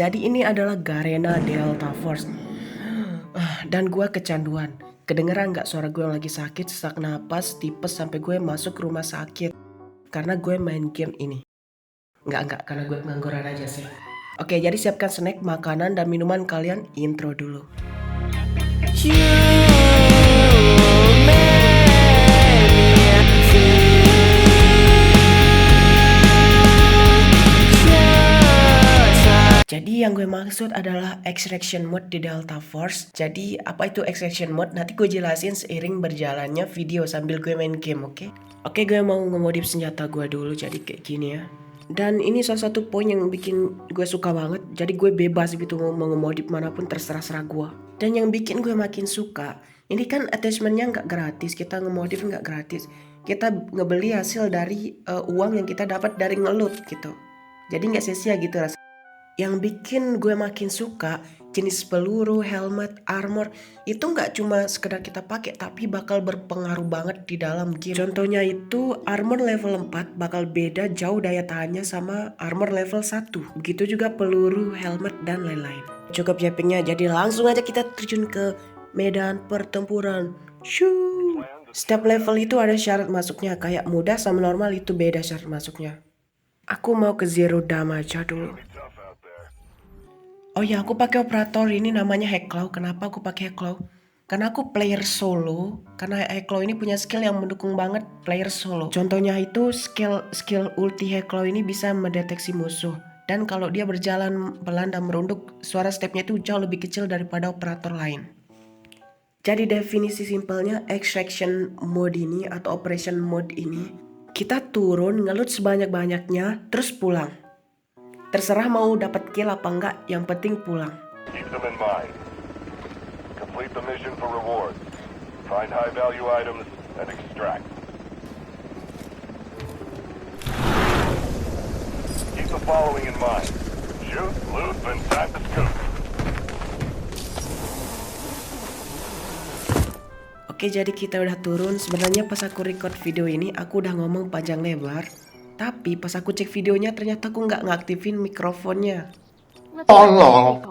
Jadi ini adalah Garena Delta Force. Dan gue kecanduan. Kedengeran nggak suara gue yang lagi sakit, sesak napas, tipes sampai gue masuk rumah sakit. Karena gue main game ini. Nggak, karena gue pengangguran aja sih. Oke, jadi siapkan snack, makanan, dan minuman kalian. Intro dulu. Jadi yang gue maksud adalah extraction mode di Delta Force. Jadi apa itu extraction mode? Nanti gue jelasin seiring berjalannya video sambil gue main game, oke? Oke, gue mau ngemodif senjata gue dulu jadi kayak gini ya. Dan ini salah satu poin yang bikin gue suka banget. Jadi gue bebas gitu mau ngemodif manapun terserah gue. Dan yang bikin gue makin suka, ini kan attachmentnya nggak gratis. Kita ngemodif nggak gratis. Kita ngebeli hasil dari uang yang kita dapat dari ngelut gitu. Jadi nggak sia-sia gitu rasanya. Yang bikin gue makin suka jenis peluru, helmet, armor itu nggak cuma sekedar kita pakai tapi bakal berpengaruh banget di dalam game. Contohnya itu armor level 4 bakal beda jauh daya tahannya sama armor level 1. Begitu juga peluru, helmet, dan lain-lain. Cukup yappingnya, jadi langsung aja kita terjun ke medan pertempuran. Shoo! Setiap level itu ada syarat masuknya, kayak mudah sama normal itu beda syarat masuknya. Aku mau ke zero damage dulu. Oh ya, aku pakai operator ini namanya Heklau. Kenapa aku pakai Heklau? Karena aku player solo. Karena Heklau ini punya skill yang mendukung banget player solo. Contohnya itu skill ulti Heklau ini bisa mendeteksi musuh. Dan kalau dia berjalan pelan dan merunduk, suara stepnya itu jauh lebih kecil daripada operator lain. Jadi definisi simpelnya extraction mode ini atau operation mode ini, kita turun ngelut sebanyak-banyaknya terus pulang. Terserah mau dapat kill apa enggak, yang penting pulang. Keep them in mind. Complete the mission for rewards. Find high value items and extract. Keep the following in mind. Shoot, loot, then time to scoop. Oke, jadi kita udah turun. Sebenarnya pas aku record video ini aku udah ngomong panjang lebar. Tapi pas aku cek videonya ternyata aku nggak ngaktifin mikrofonnya. Tolong.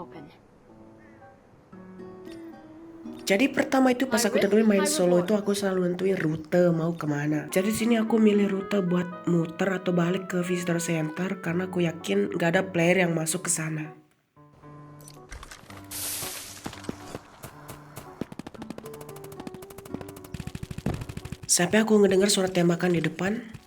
Jadi pertama itu pas aku tentuin main solo itu aku selalu nentuin rute mau kemana. Jadi sini aku milih rute buat muter atau balik ke visitor center karena aku yakin nggak ada player yang masuk ke sana. Sampai aku ngedengar suara tembakan di depan.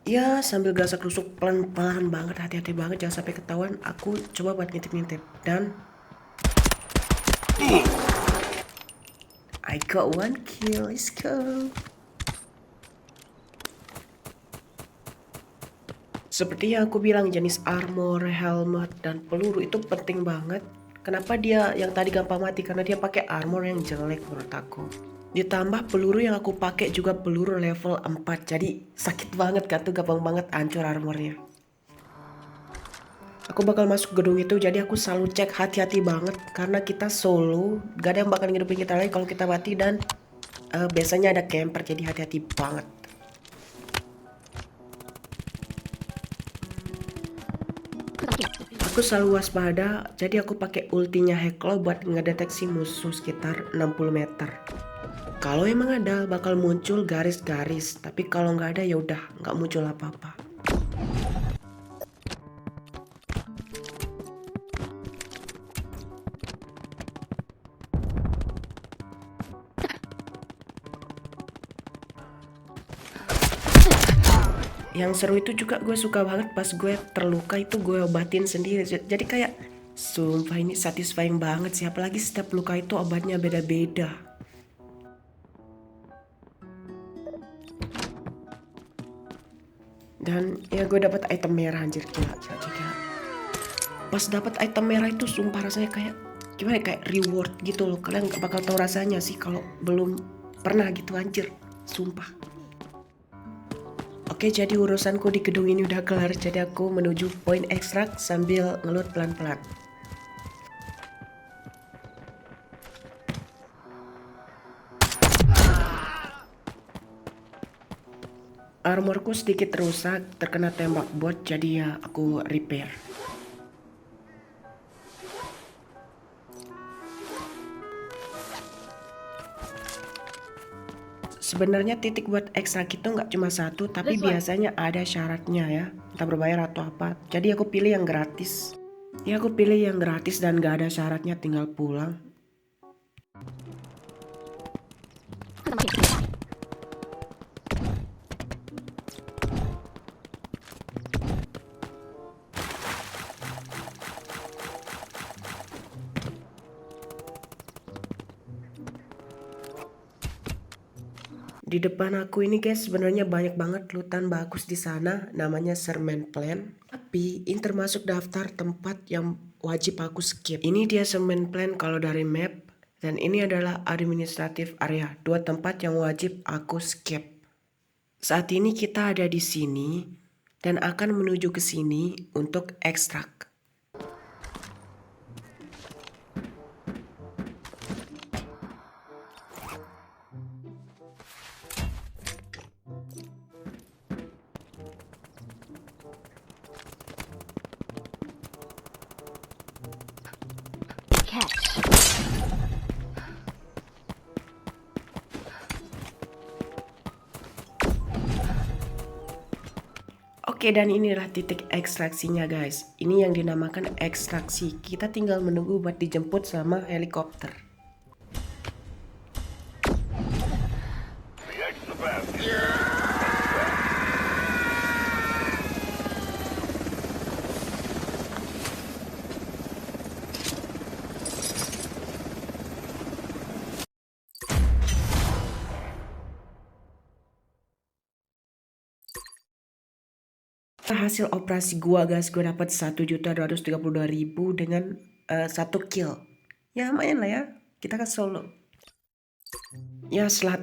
Ya, sambil gasak rusuk pelan-pelan banget, hati-hati banget jangan sampai ketahuan. Aku coba buat ngintip-ngintip dan I got one kill, let's go. Seperti yang aku bilang, jenis armor, helmet, dan peluru itu penting banget. Kenapa dia yang tadi gampang mati? Karena dia pakai armor yang jelek menurut aku. Ditambah peluru yang aku pakai juga peluru level 4. Jadi sakit banget kan tuh, gampang banget hancur armornya. Aku bakal masuk gedung itu, jadi aku selalu cek hati-hati banget. Karena kita solo, gak ada yang bakal ngidupin kita lagi kalau kita mati. Dan biasanya ada camper, jadi hati-hati banget. Aku selalu waspada, jadi aku pakai ultinya Heklo buat ngedeteksi musuh sekitar 60 meter. Kalau emang ada bakal muncul garis-garis, tapi kalau nggak ada ya udah nggak muncul apa-apa. Yang seru itu juga gue suka banget pas gue terluka itu gue obatin sendiri. Jadi kayak sumpah ini satisfying banget sih, apalagi setiap luka itu obatnya beda-beda. Dan ya gue dapat item merah, anjir, gila. Pas dapat item merah itu sumpah rasanya kayak gimana ya, kayak reward gitu loh. Kalian gak bakal tahu rasanya sih kalau belum pernah gitu, anjir, sumpah. Oke, jadi urusanku di gedung ini udah kelar, jadi aku menuju poin ekstrak sambil ngelut pelan-pelan. Armorku sedikit rusak, terkena tembak bot, jadi ya aku repair. Sebenarnya titik buat ekstrak itu nggak cuma satu, tapi biasanya ada syaratnya ya, entah berbayar atau apa. Jadi aku pilih yang gratis. Ya aku pilih yang gratis dan nggak ada syaratnya, tinggal pulang. Di depan aku ini guys sebenarnya banyak banget lootan bagus di sana, namanya Sherman Plan. Tapi ini termasuk daftar tempat yang wajib aku skip. Ini dia Sherman Plan kalau dari map, dan ini adalah administratif area, dua tempat yang wajib aku skip. Saat ini kita ada di sini dan akan menuju ke sini untuk ekstrak. Oke, dan inilah titik ekstraksinya guys. Ini yang dinamakan ekstraksi. Kita tinggal menunggu buat dijemput sama helikopter. The X-Sebastian. Hasil operasi gua guys, gue dapat 1.232.000 dengan 1 kill. Ya lumayan lah ya, kita kan solo. Ya setelah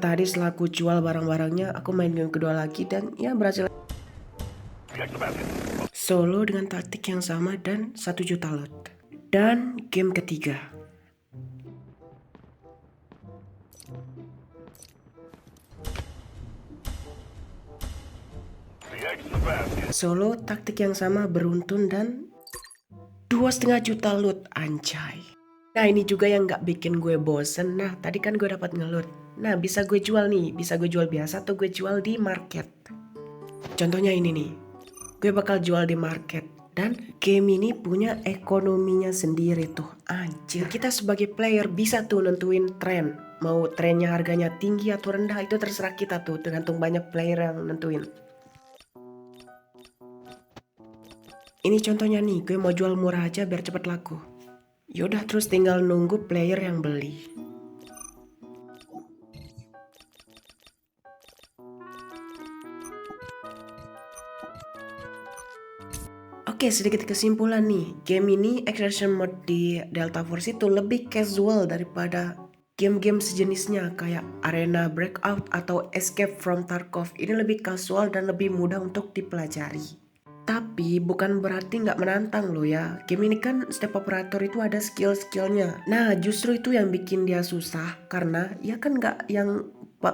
aku jual barang-barangnya, aku main game kedua lagi dan ya berhasil solo dengan taktik yang sama dan 1 juta loot. Dan game ketiga. Solo taktik yang sama beruntun dan 2,5 juta loot, anjay. Nah ini juga yang gak bikin gue bosen. Nah tadi kan gue dapat ngeloot. Nah bisa gue jual nih, bisa gue jual biasa atau gue jual di market. Contohnya ini nih, gue bakal jual di market. Dan game ini punya ekonominya sendiri tuh, anjir. Kita sebagai player bisa tuh nentuin tren. Mau trennya harganya tinggi atau rendah itu terserah kita tuh, tergantung banyak player yang nentuin. Ini contohnya nih, gue mau jual murah aja biar cepet laku. Yaudah terus tinggal nunggu player yang beli. Oke, sedikit kesimpulan nih. Game ini extraction mode di Delta Force itu lebih casual daripada game-game sejenisnya kayak Arena Breakout atau Escape from Tarkov. Ini lebih casual dan lebih mudah untuk dipelajari. Tapi bukan berarti nggak menantang loh ya. Game ini kan setiap operator itu ada skill-skillnya. Nah justru itu yang bikin dia susah. Karena ya kan nggak yang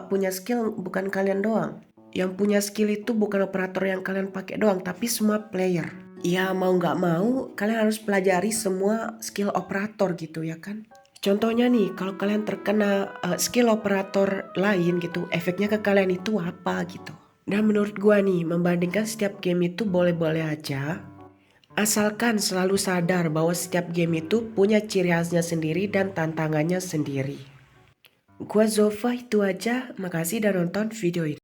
punya skill bukan kalian doang. Yang punya skill itu bukan operator yang kalian pakai doang, tapi semua player. Ya mau nggak mau kalian harus pelajari semua skill operator gitu ya kan. Contohnya nih kalau kalian terkena skill operator lain gitu, efeknya ke kalian itu apa gitu. Dan menurut gua nih, membandingkan setiap game itu boleh-boleh aja. Asalkan selalu sadar bahwa setiap game itu punya ciri khasnya sendiri dan tantangannya sendiri. Gua Zova itu aja, makasih udah nonton video ini.